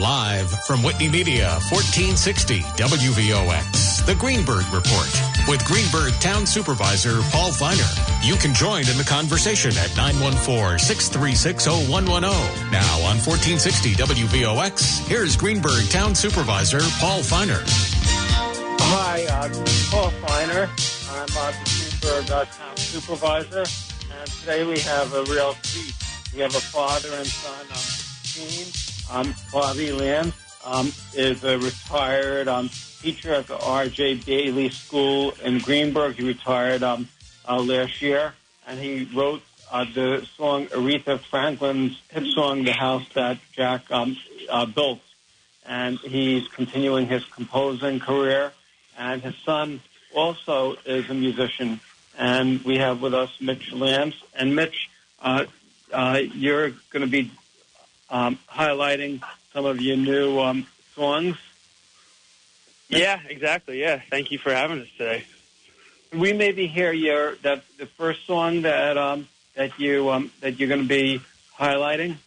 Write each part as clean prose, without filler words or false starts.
Live from Whitney Media, 1460 WVOX, the Greenburgh Report with Greenburgh Town Supervisor Paul Feiner. You can join in the conversation at 914-636-0110. Now on 1460 WVOX, here's Greenburgh Town Supervisor Paul Feiner. Hi, Paul Feiner. I'm the Greenburgh Town Supervisor, and today we have a real treat. We have a father and son team. Bobby Lance is a retired teacher at the R.J. Daly School in Greenburgh. He retired last year, and he wrote the song Aretha Franklin's hit song, The House That Jack Built. And he's continuing his composing career. And his son also is a musician. And we have with us Mitch Lance. And Mitch, you're going to be highlighting some of your new songs. Yeah, exactly. Yeah, thank you for having us today. We maybe hear the first song that you're going to be highlighting.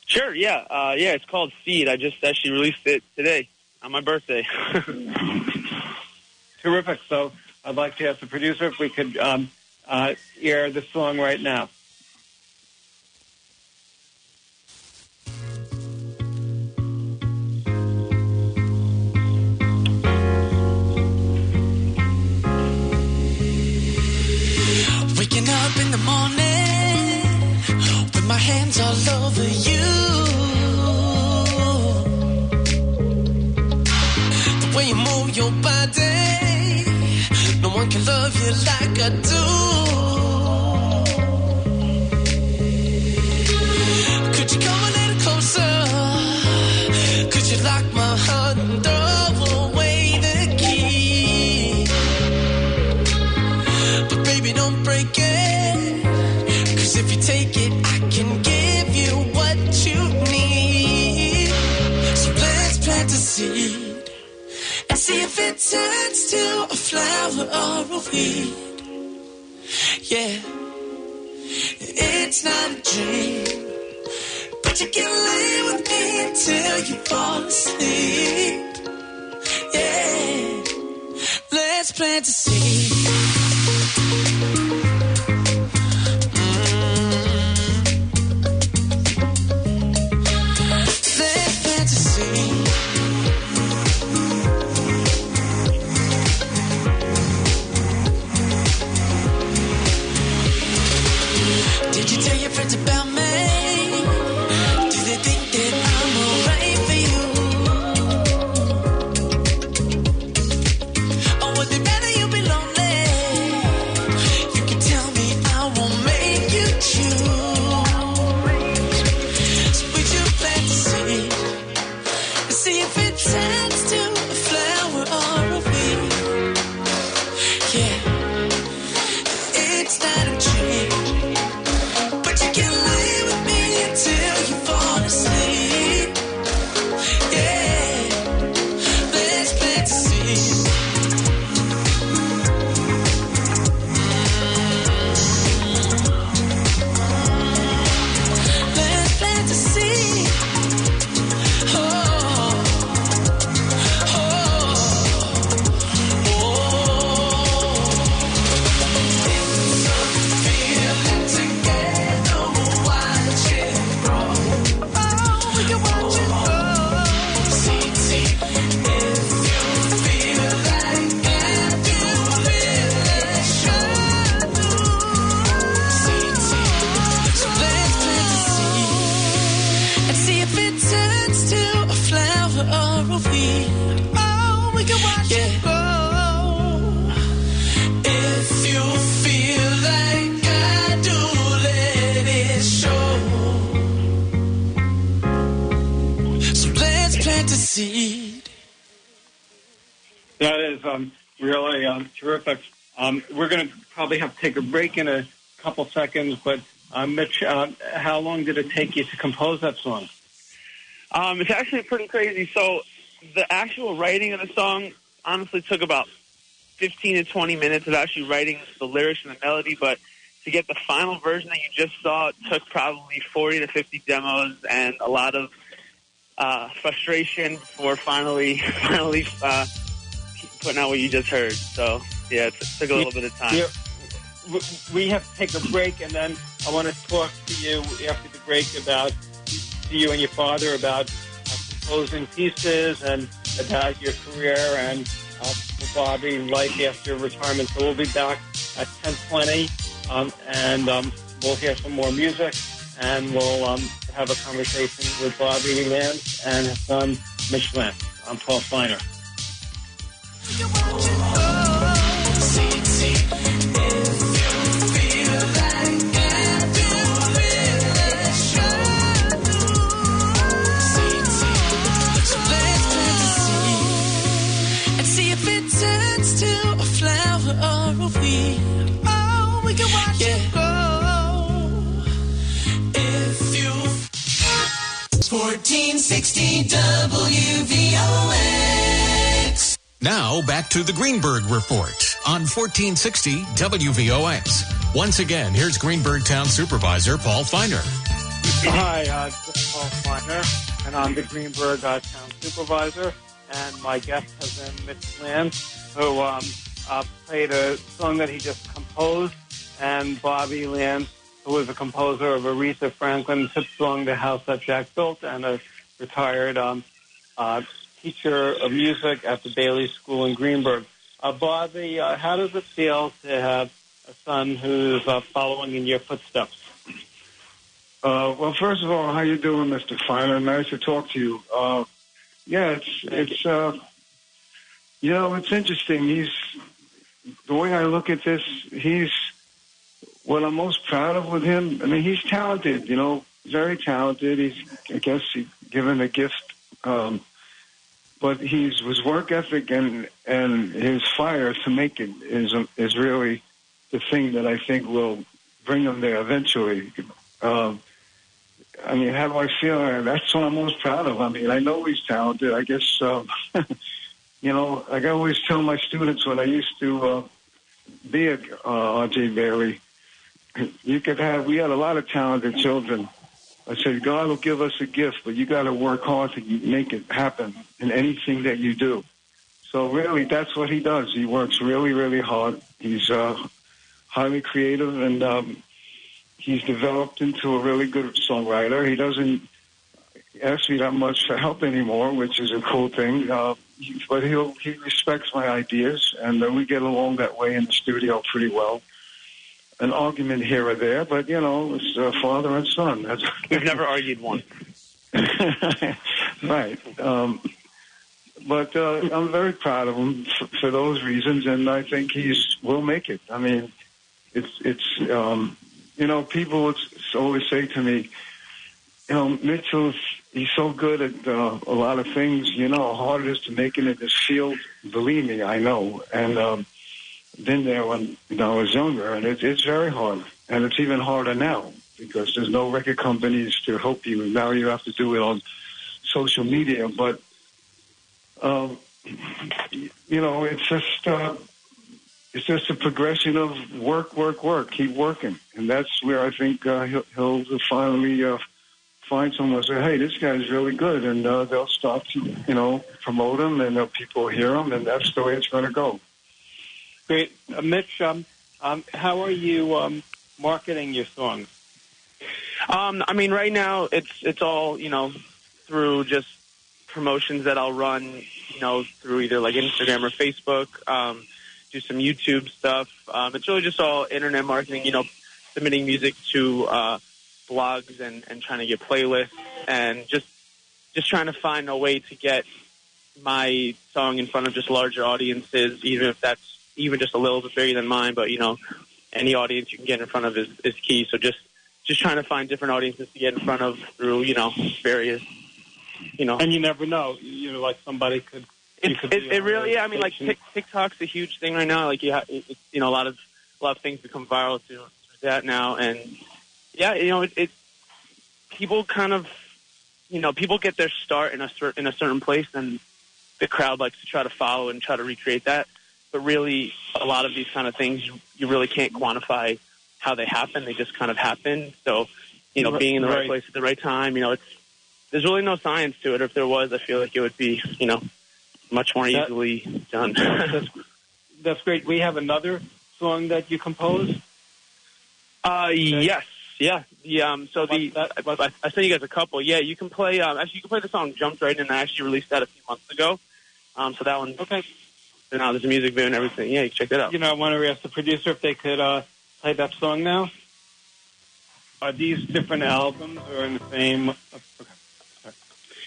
Sure. Yeah. It's called Seed. I just actually released it today on my birthday. Terrific. So I'd like to ask the producer if we could hear the song right now. Waking up in the morning with my hands all over you. The way you move your body, no one can love you like I do. Could you come a little closer? Could you lock my heart and throw away the key? But baby, don't break it, 'cause if you take it, I can give you what you need. So let's plant a seed and see if it turns to a flower or a weed. Yeah, it's not a dream, but you can lay with me until you fall asleep. Yeah, let's plant a seed. Let's plant a seed. Did you tell your friends about me? Do they think that I'm alright for you? Or would they rather you be lonely? You can tell me, I won't make you choose. So would you plant the seed and see if it turns to a flower or a weed? Yeah, it's not a dream, but you can lay with me until you fall asleep. Yeah, let's plant a seed. Let's plant a seed. Oh, oh, oh. Feeling together, watch it grow. Oh, we can watch it grow. Seed, seed. If you feel like that, you really should. Seed, seed. So let's plant a seed and see if it turns to a flower or a weed. Oh, we can watch it grow. If you feel like I do, let it show. So let's plant a seed. That is really terrific. We're going to probably have to take a break in a couple seconds, but Mitch, how long did it take you to compose that song? It's actually pretty crazy. So the actual writing of the song honestly took about 15 to 20 minutes of actually writing the lyrics and the melody, but to get the final version that you just saw, it took probably 40 to 50 demos and a lot of frustration before finally putting out what you just heard. So, yeah, it took a little bit of time. Yeah. We have to take a break, and then I want to talk to you after the break about you and your father about composing pieces and about your career and Bobby life after retirement. So we'll be back at 10:20, and we'll hear some more music, and we'll have a conversation with Bobby Lance and his son Mitch Lance. I'm Paul Feiner. We can watch it grow. If you 1460 WVOX. Now back to the Greenburgh Report on 1460 WVOX. Once again, here's Greenburgh Town Supervisor Paul Feiner. Hi, this is Paul Feiner, and I'm the Greenburgh Town Supervisor. And my guest has been Mitch Lance, who played a song that he just composed, and Bobby Lance, who was a composer of Aretha Franklin's hit song, The House That Jack Built, and a retired teacher of music at the Bailey School in Greenburgh. Bobby, how does it feel to have a son who's following in your footsteps? Well, first of all, how you doing, Mr. Feiner? Nice to talk to you. Yeah, it's it's interesting. The way I look at this, he's what I'm most proud of with him. I mean, he's talented, very talented. He's given a gift, but his work ethic and his fire to make it is really the thing that I think will bring him there eventually. I mean, how do I feel? That's what I'm most proud of. I mean, I know he's talented. I guess, like I always tell my students when I used to be at R.J. Bailey, we had a lot of talented children. I said, God will give us a gift, but you got to work hard to make it happen in anything that you do. So really, that's what he does. He works really, really hard. He's highly creative, and he's developed into a really good songwriter. He doesn't ask me that much for help anymore, which is a cool thing. But he respects my ideas, and we get along that way in the studio pretty well. An argument here or there, but, it's father and son. We've never argued once. Right. But I'm very proud of him for those reasons, and I think will make it. I mean, people always say to me, Mitchell, he's so good at a lot of things. How hard it is to make it in this field. Believe me, I know. And been there when I was younger, and it's very hard. And it's even harder now because there's no record companies to help you. Now you have to do it on social media. But, it's just a progression of work, keep working. And that's where I think he'll finally find someone and say, hey, this guy's really good. And they'll start to, promote him, and people hear him, and that's the way it's going to go. Great. Mitch, how are you marketing your songs? I mean, right now it's all, through just promotions that I'll run, through either like Instagram or Facebook, do some YouTube stuff. It's really just all internet marketing, submitting music to blogs and trying to get playlists and just trying to find a way to get my song in front of just larger audiences, even if that's even just a little bit bigger than mine. But, any audience you can get in front of is key. So just trying to find different audiences to get in front of through, various, And you never know, like somebody could. It really, I mean, like TikTok's a huge thing right now. Like, a lot of things become viral through that now. And yeah, people kind of, people get their start in a certain place, and the crowd likes to try to follow and try to recreate that. But really, a lot of these kind of things, you really can't quantify how they happen. They just kind of happen. So, being in the right place at the right time, there's really no science to it. If there was, I feel like it would be, much more easily done. That's great. We have another song that you composed? Yes. Yeah. So I sent you guys a couple. Yeah, you can play, actually you can play the song Jumped Right In. I actually released that a few months ago. So that one. Okay. So now there's a music video and everything. Yeah, you can check that out. I want to ask the producer if they could play that song now. Are these different albums or in the same?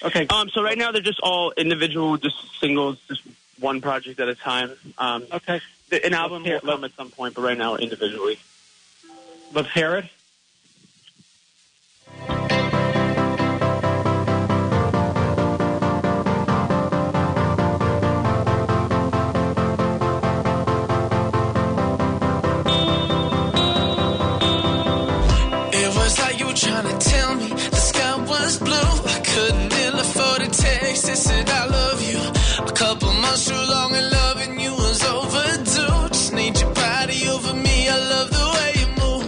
Okay. So right now they're just all individual, just singles, just one project at a time. Okay. An album will come at some point, but right now individually. Let's hear it. It was like you were trying to tell me the sky was blue. I couldn't ill afford a text that said I love you. A couple months too long and loving you was overdue. Just need your body over me. I love the way you move.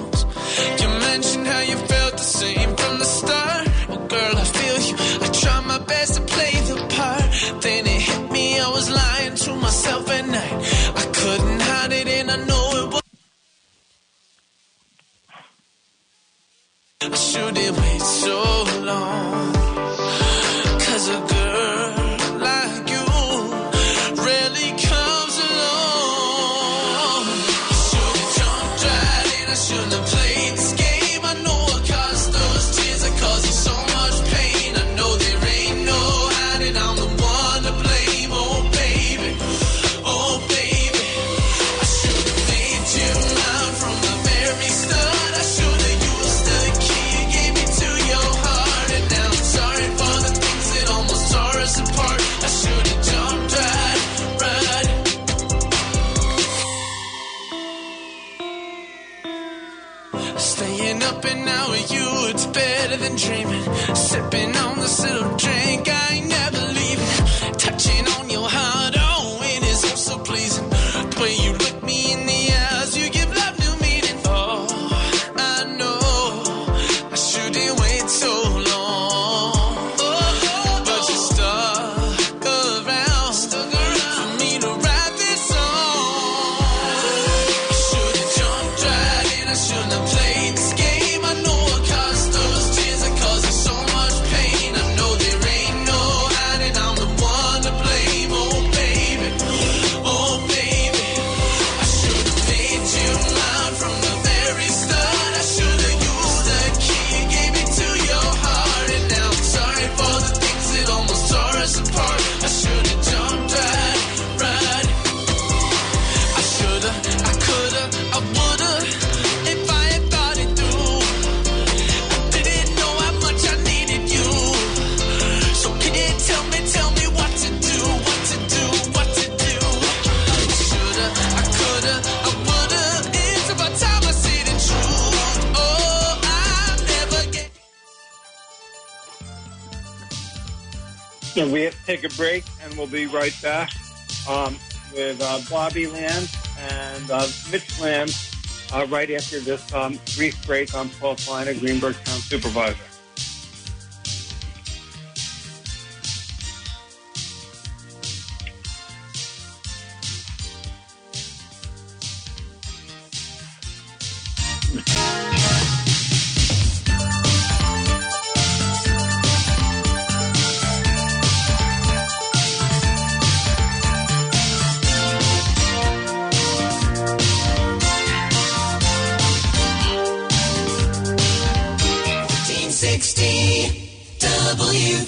You mentioned how you felt the same from the start. Well, girl, I feel you. I try my best to play the part. Then it hit me. I was lying to myself at night. I couldn't hide it, and I know it was. I shouldn't wait so long, 'cause a girl like you rarely comes along. I should've jumped right in, I shouldn't have played this game. I know I caused those tears, I caused you so much pain. I know there ain't no hiding, I'm the one to blame. Oh baby, I should've made you mine from the very start. I should've used the key you gave me to your heart, and now I'm sorry for the things that almost tore us apart. I should've jumped right. Staying up and out with you, it's better than dreaming. Sipping on this little drink, I ain't never leaving. Touching on your heart, oh, it is oh so pleasing. The way you look me in the eyes, you give love new meaning. Oh, I know I shouldn't wait so long. But you stuck around for me to write this song. I should've jumped right in, I shouldn't have played this game. I know I caused those tears, I caused you so much pain. I know there ain't no hiding, I'm the one to blame. Oh baby, I should've made you mine from the very start. I should've used the key you gave me to your heart, and now I'm sorry for the things that almost tore us apart. I should've jumped right. I should've, I could've, I would've, if I had thought it through. I didn't know how much I needed you. So can you tell me what to do? I should've, I could've, I would've. It's about time I say the truth. Oh, I never get. And we have to take a break, and we'll be right back with Bobby Lance and Mitch Lance right after this brief break. I'm Paul Feiner, Greenburgh Town Supervisor.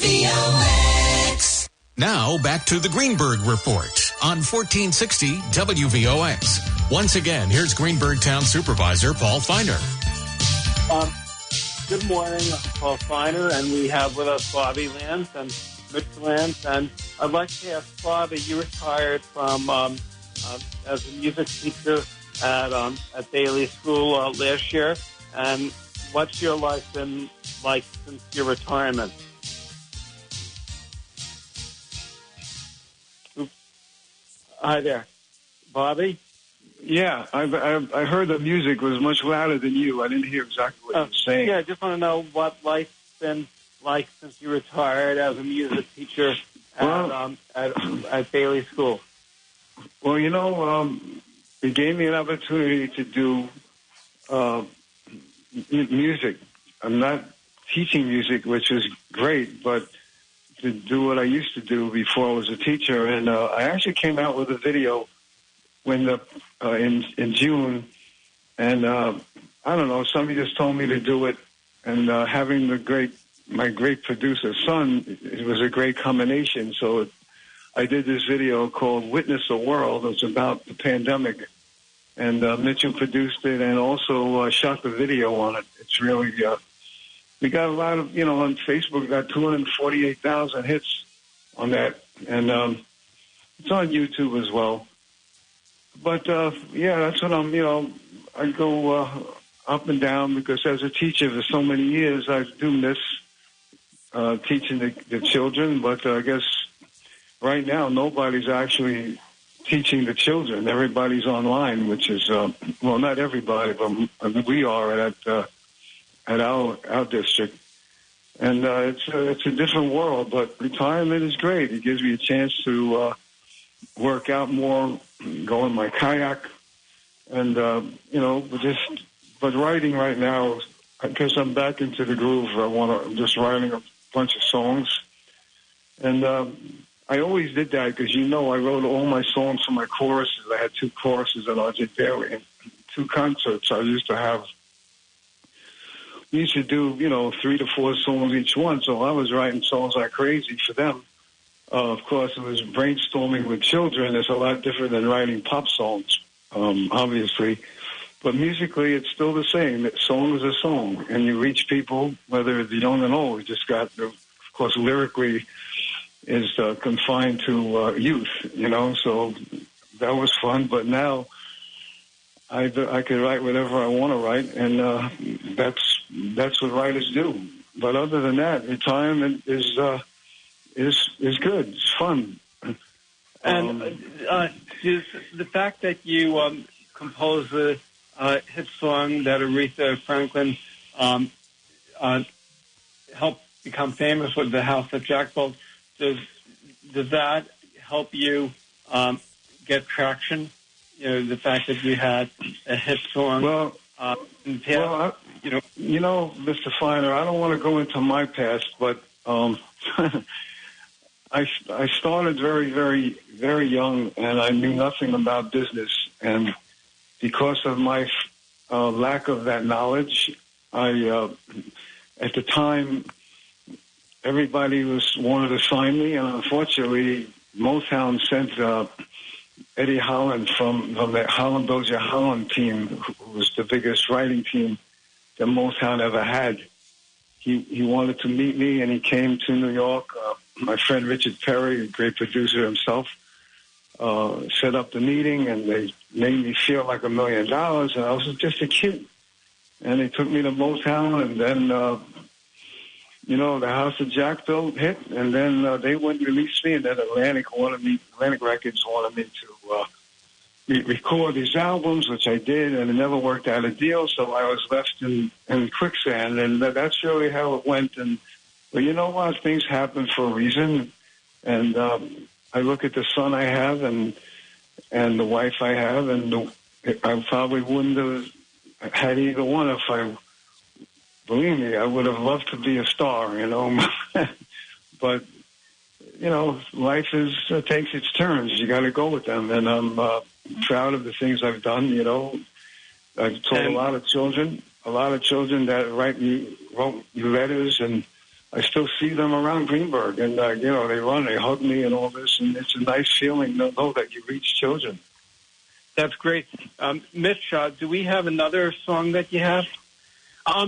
WVOX. Now back to the Greenburgh Report on 1460 WVOX. Once again, here's Greenburgh Town Supervisor Paul Feiner. Good morning, I'm Paul Feiner, and we have with us Bobby Lance and Mitch Lance. And I'd like to ask Bobby, you retired from as a music teacher at Bailey School last year, and what's your life been like since your retirement? Oops. Hi there, Bobby. Yeah, I heard the music was much louder than you. I didn't hear exactly what you were saying. Yeah, I just want to know what life's been like since you retired as a music teacher at Bailey School? Well, you know, it gave me an opportunity to do music. I'm not teaching music, which is great, but to do what I used to do before I was a teacher. And I actually came out with a video when in June, and I don't know, somebody just told me to do it, and having my great producer son, it was a great combination. So I did this video called Witness the World. It's about the pandemic, and Mitchell produced it and also shot the video on it. It's really, we got a lot of, on Facebook, we got 248,000 hits on that, and it's on YouTube as well. But, that's what I go up and down, because as a teacher for so many years, I do miss teaching the children, but I guess right now nobody's actually teaching the children. Everybody's online, which is, not everybody, but we are at our district. And it's a different world, but retirement is great. It gives me a chance to work out more, go in my kayak, and, but writing right now, because I'm back into the groove, I'm just writing a bunch of songs. And I always did that because, I wrote all my songs for my choruses. I had 2 choruses at R.J. Bailey and 2 concerts. I used to do, 3 to 4 songs each one. So I was writing songs like crazy for them. Of course, it was brainstorming with children. It's a lot different than writing pop songs, obviously. But musically, it's still the same. A song is a song, and you reach people, whether it's young and old. Just got, of course, lyrically is confined to youth, so that was fun. But now I can write whatever I want to write, and that's what writers do. But other than that, retirement is good. It's fun. And is the fact that you composed the hit song that Aretha Franklin helped become famous with, The House that Jack Built, does that help you get traction? The fact that you had a hit song. Mr. Finer, I don't want to go into my past, but I started very, very, very young, and I knew nothing about business. And because of my lack of that knowledge, I at the time, everybody wanted to sign me, and unfortunately, Motown sent Eddie Holland from the Holland Dozier Holland team, who was the biggest writing team that Motown ever had. He wanted to meet me, and he came to New York. My friend Richard Perry, a great producer himself, set up the meeting, and they made me feel like $1 million, and I was just a kid. And they took me to Motown, and then The House that Jack Built hit, and then they wouldn't release me, and then Atlantic Records wanted me to record these albums, which I did, and it never worked out a deal, so I was left in quicksand, and that's really how it went. But you know what? Things happen for a reason, and I look at the son I have and the wife I have, and I probably wouldn't have had either one if believe me, I would have loved to be a star, but, life takes its turns. You got to go with them. And I'm proud of the things I've done, I've taught a lot of children that wrote me letters, and I still see them around Greenburgh, and, they run, they hug me and all this, and it's a nice feeling to know that you reach children. That's great. Mitch, do we have another song that you have?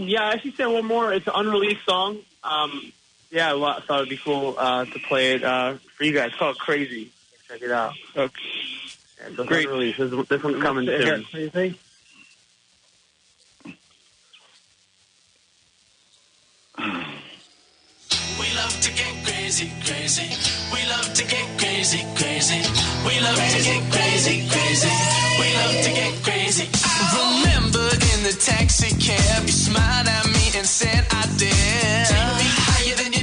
Yeah, I actually said one more. It's an unreleased song. I thought it'd be cool to play it for you guys. It's called Crazy. Check it out. Okay. Yeah, great. Unreleased. This one's coming soon. What do you think? We love to get crazy, crazy. We love to get crazy, crazy. We love to get crazy, crazy. We love to get crazy. I remember in the taxi cab, you smiled at me and said I did. Take me higher than you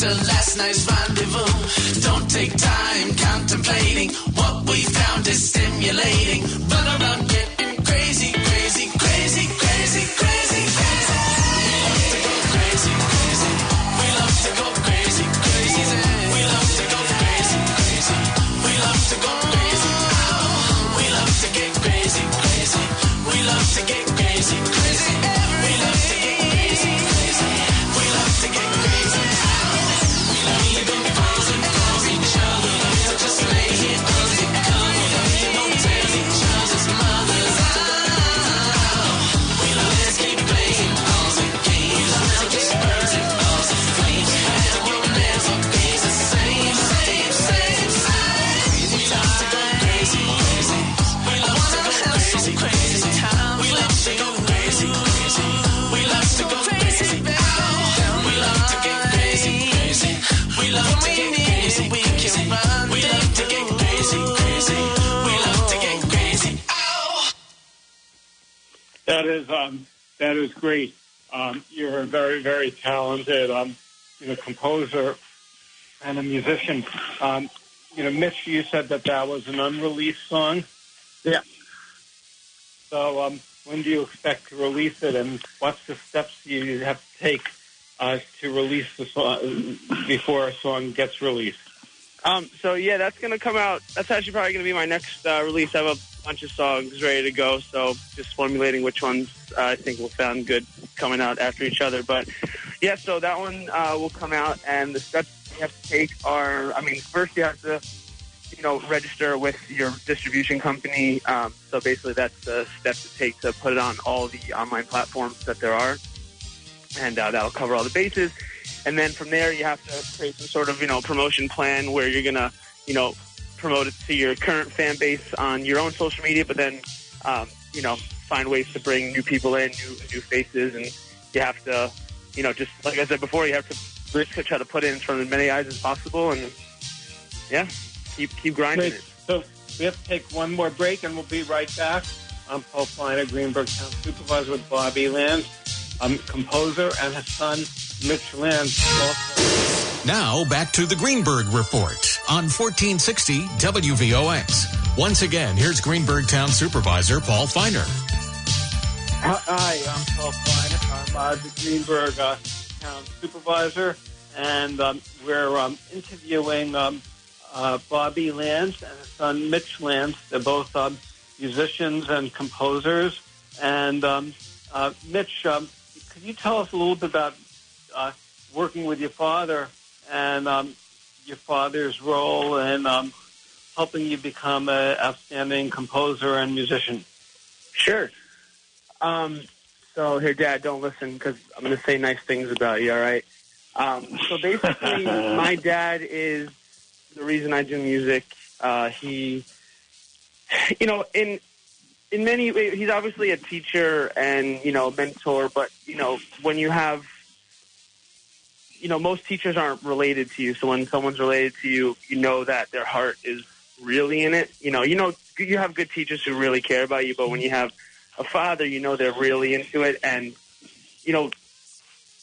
to last night's rendezvous. Don't take time contemplating what we found is stimulating. Run around getting crazy, crazy, crazy, crazy, crazy, crazy. We love to go crazy, crazy. We love to go crazy, crazy. We love to go crazy. We love to get crazy, crazy. We love to get crazy, crazy. We love to get crazy, crazy. We love to get crazy. We love to go crazy, crazy. Each other, we'll just lay here, cozy, cozy. Don't tell each other's mothers. We love to keep playing balls and games. We'll just burn and balls and flames. And we'll never be the same, same, same, same. We love to go crazy, crazy. We love to go crazy, crazy. We love to go crazy, crazy. We love to go crazy. We love to get crazy, crazy. We love to get crazy, crazy. We love to get crazy, crazy. We love to get crazy. Ow! That is great. You're a very, very talented, composer and a musician. Mitch, you said that was an unreleased song. Yeah. So, when do you expect to release it, and what's the steps you have to take to release the song before a song gets released? So yeah, that's going to come out. That's actually probably going to be my next release. I have a bunch of songs ready to go, so just formulating which ones I think will sound good coming out after each other. But yeah, so that one will come out, and the steps you have to take are, first you have to, register with your distribution company. So basically that's the step to take to put it on all the online platforms that there are, and that'll cover all the bases. And then from there, you have to create some sort of, promotion plan where you're going to, promote it to your current fan base on your own social media, but then, find ways to bring new people in, new faces. And you have to, just like I said before, you have to try to put it in front of as many eyes as possible. And yeah, keep grinding it. So we have to take one more break, and we'll be right back. I'm Paul Feiner, Greenburgh Town Supervisor with Bobby Lance. I'm composer, and his son, Mitch Lance. Now back to the Greenburgh Report on 1460 WVOX. Once again, here's Greenburgh Town Supervisor Paul Feiner. Hi, I'm Paul Feiner. I'm the Greenburgh Town Supervisor, and we're interviewing Bobby Lance and his son Mitch Lance. They're both musicians and composers. And Mitch, could you tell us a little bit about working with your father and your father's role in helping you become an outstanding composer and musician? Sure. So here, Dad, don't listen because I'm going to say nice things about you, all right? So basically, my dad is the reason I do music. He, in many ways, he's obviously a teacher and, mentor, but, when you have, most teachers aren't related to you. So when someone's related to you, you know that their heart is really in it. You have good teachers who really care about you, but when you have a father, they're really into it. And,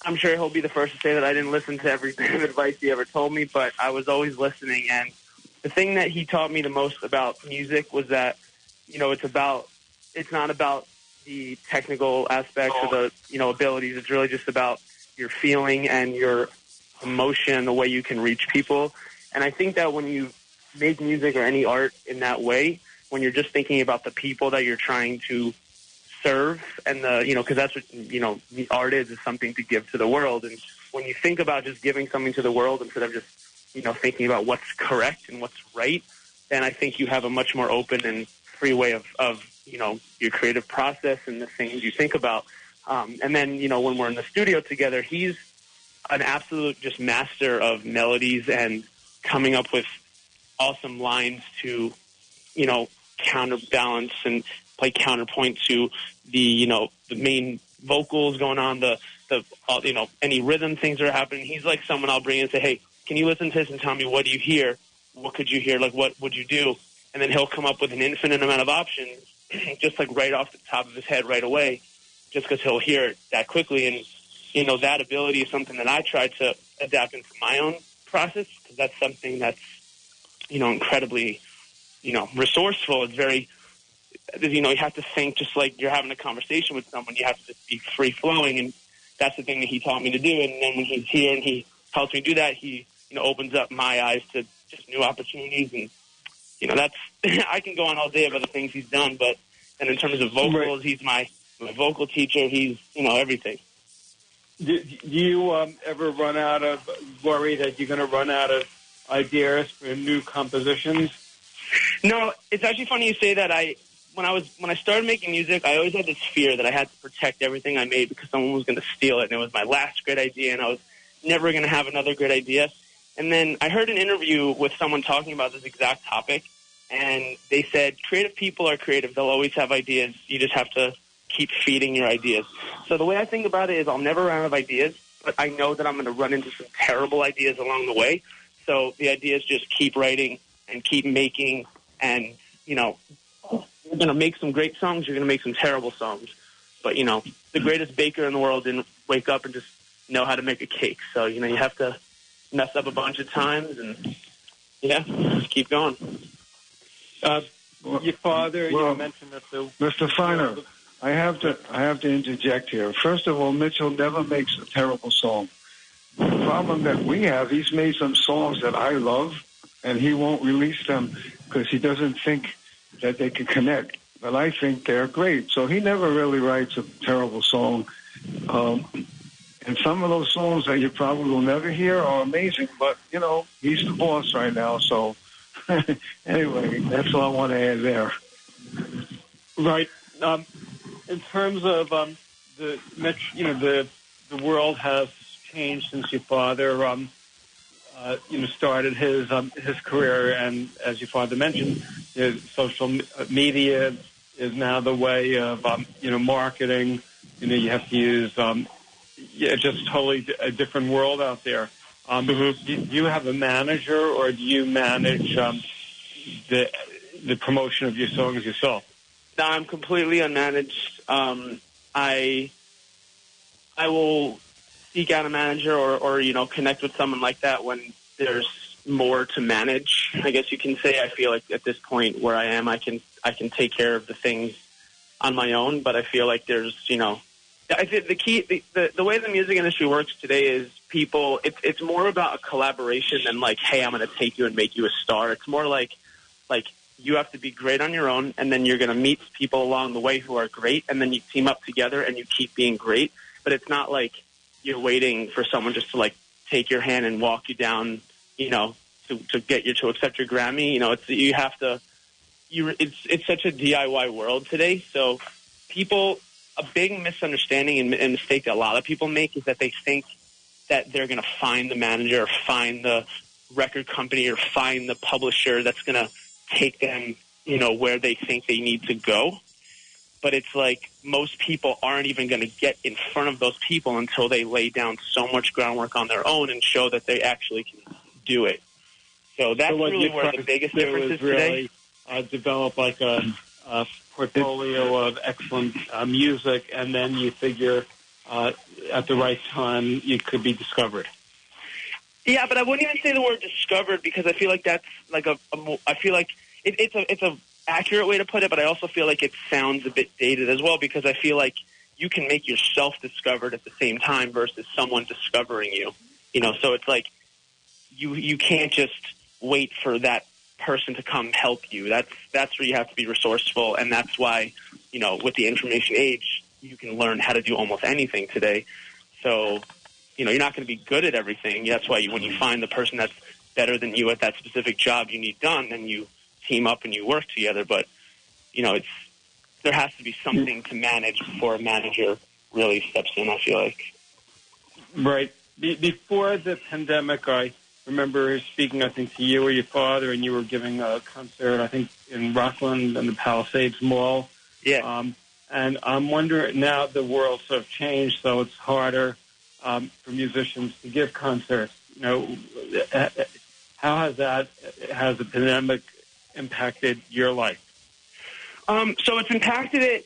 I'm sure he'll be the first to say that I didn't listen to every bit of advice he ever told me, but I was always listening. And the thing that he taught me the most about music was that, it's not about the technical aspects or the, abilities. It's really just about your feeling and your emotion, the way you can reach people. And I think that when you make music or any art in that way, when you're just thinking about the people that you're trying to serve and because that's what, the art is something to give to the world. And when you think about just giving something to the world instead of just, thinking about what's correct and what's right, then I think you have a much more open and free way of your creative process and the things you think about. And then, when we're in the studio together, he's an absolute just master of melodies and coming up with awesome lines to, counterbalance and play counterpoint to the, the main vocals going on, any rhythm things that are happening. He's like someone I'll bring in and say, hey, can you listen to this and tell me what do you hear? What could you hear? Like, what would you do? And then he'll come up with an infinite amount of options, just like right off the top of his head right away, just because he'll hear it that quickly. And, that ability is something that I try to adapt into my own process, because that's something that's, incredibly, resourceful. It's very, you have to think just like you're having a conversation with someone. You have to just be free-flowing, and that's the thing that he taught me to do. And then when he's here and he helps me do that, he, opens up my eyes to just new opportunities. And, that's I can go on all day about the things he's done, but then in terms of vocals, he's my vocal teacher. He's, everything. Do you ever worry that you're going to run out of ideas for new compositions? No, it's actually funny you say that. When I started making music, I always had this fear that I had to protect everything I made because someone was going to steal it, and it was my last great idea, and I was never going to have another great idea. And then I heard an interview with someone talking about this exact topic, and they said creative people are creative. They'll always have ideas. You just have to keep feeding your ideas. So the way I think about it is I'll never run out of ideas, but I know that I'm going to run into some terrible ideas along the way. So the idea is just keep writing and keep making, and, you're going to make some great songs, you're going to make some terrible songs. But, the greatest baker in the world didn't wake up and just know how to make a cake. So, you have to mess up a bunch of times and, just keep going. Your father, you mentioned that Mr. Feiner, I have to interject here. First of all, Mitchell never makes a terrible song. The problem that we have, he's made some songs that I love, and he won't release them because he doesn't think that they can connect. But I think they're great. So he never really writes a terrible song. And some of those songs that you probably will never hear are amazing, but, he's the boss right now. So anyway, that's all I want to add there. Right. In terms of the world has changed since your father, started his career, and as your father mentioned, social media is now the way of marketing. You have to use just totally a different world out there. Do you have a manager, or do you manage the promotion of your songs yourself? No, I'm completely unmanaged. I will seek out a manager or connect with someone like that when there's more to manage, I guess you can say. I feel like at this point where I am, I can take care of the things on my own, but I feel like there's, I think the key, the way the music industry works today is people, it's more about a collaboration than like, hey, I'm going to take you and make you a star. It's more like you have to be great on your own, and then you're going to meet people along the way who are great, and then you team up together and you keep being great. But it's not like you're waiting for someone just to like take your hand and walk you down, to get you to accept your Grammy. You have to. It's such a DIY world today. So a big misunderstanding and mistake that a lot of people make is that they think that they're going to find the manager or find the record company or find the publisher that's going to take them, where they think they need to go. But it's like most people aren't even going to get in front of those people until they lay down so much groundwork on their own and show that they actually can do it. So that's really where the biggest difference is today. Develop like a portfolio of excellent music, and then you figure at the right time you could be discovered. Yeah, but I wouldn't even say the word discovered, because I feel like that's like I feel like it's a accurate way to put it, but I also feel like it sounds a bit dated as well, because I feel like you can make yourself discovered at the same time versus someone discovering you. So it's like you can't just wait for that person to come help you. That's where you have to be resourceful, and that's why, with the information age, you can learn how to do almost anything today. So, you're not going to be good at everything. That's why when you find the person that's better than you at that specific job you need done, then you team up and you work together. But, there has to be something to manage before a manager really steps in, I feel like. Right. Before the pandemic, I remember speaking, I think, to you or your father, and you were giving a concert, I think, in Rockland and the Palisades Mall. Yeah. And I'm wondering, now the world's sort of changed, so it's harder for musicians to give concerts. How has the pandemic impacted your life? So it's impacted it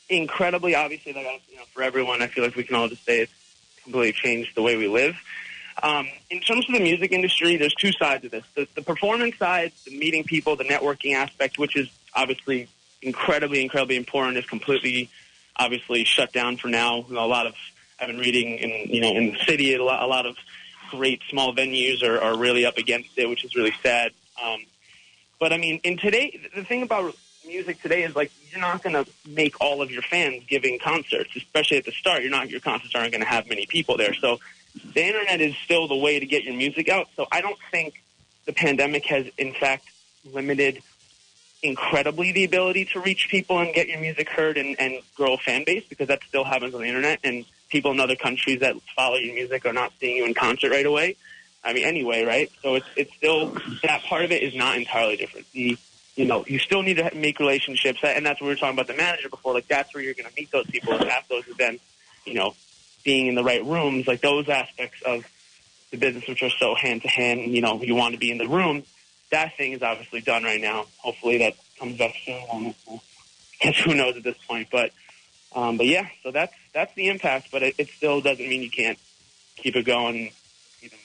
incredibly, obviously, for everyone. I feel like we can all just say it's completely changed the way we live. In terms of the music industry, there's two sides of this. The performance side, the meeting people, the networking aspect, which is obviously incredibly, incredibly important, is completely, obviously, shut down for now. I've been reading in the city, a lot of great small venues are really up against it, which is really sad. But, I mean, the thing about music today is, like, you're not going to make all of your fans giving concerts, especially at the start. Your concerts aren't going to have many people there. So the internet is still the way to get your music out. So I don't think the pandemic has, in fact, limited incredibly the ability to reach people and get your music heard and grow a fan base, because that still happens on the internet, and people in other countries that follow your music are not seeing you in concert right away. I mean, anyway, right? So it's still, that part of it is not entirely different. You still need to make relationships, and that's what we were talking about the manager before. Like, that's where you're going to meet those people and have those events, being in the right rooms, like those aspects of the business, which are so hand-to-hand, you want to be in the room. That thing is obviously done right now. Hopefully that comes back soon. I guess who knows at this point. But yeah, so that's the impact, but it still doesn't mean you can't keep it going, keep it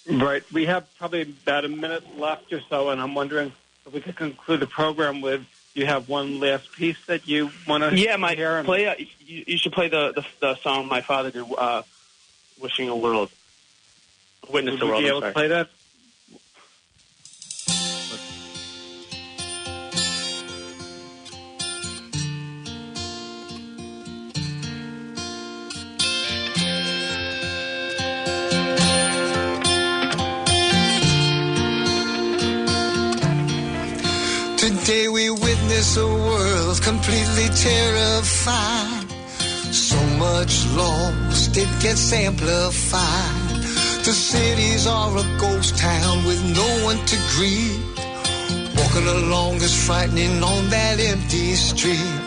moving. Right. We have probably about a minute left or so, and I'm wondering if we could conclude the program with, you have one last piece that you want to hear? You should play the song my father did, Wishing a World. Witness the World. Would you be able to play that? Today we witness a world completely terrified. So much lost, it gets amplified. The cities are a ghost town with no one to greet. Walking along is frightening on that empty street.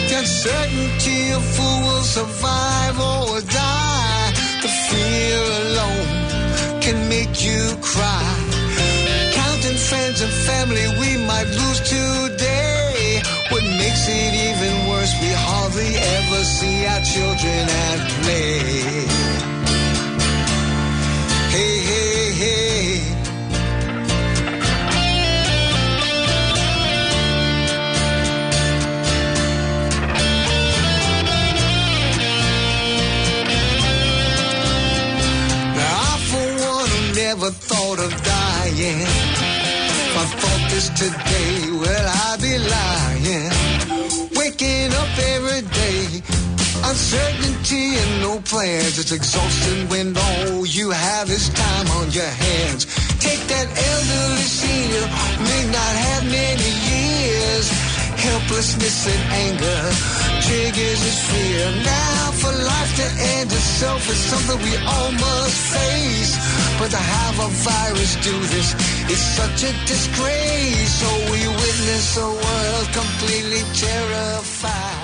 The uncertainty of who will survive or die. The fear alone can make you cry. Friends and family we might lose today. What makes it even worse, we hardly ever see our children at play. Hey, hey, hey. Now I for one never thought of dying. If I thought this today, well, I'd be lying. Waking up every day, uncertainty and no plans. It's exhausting when all you have is time on your hands. Take that elderly senior, may not have many years. Helplessness and anger triggers his fear. Now for life to end itself is something we all must face. But to have a virus do this is such a disgrace. So we witness a world completely terrified.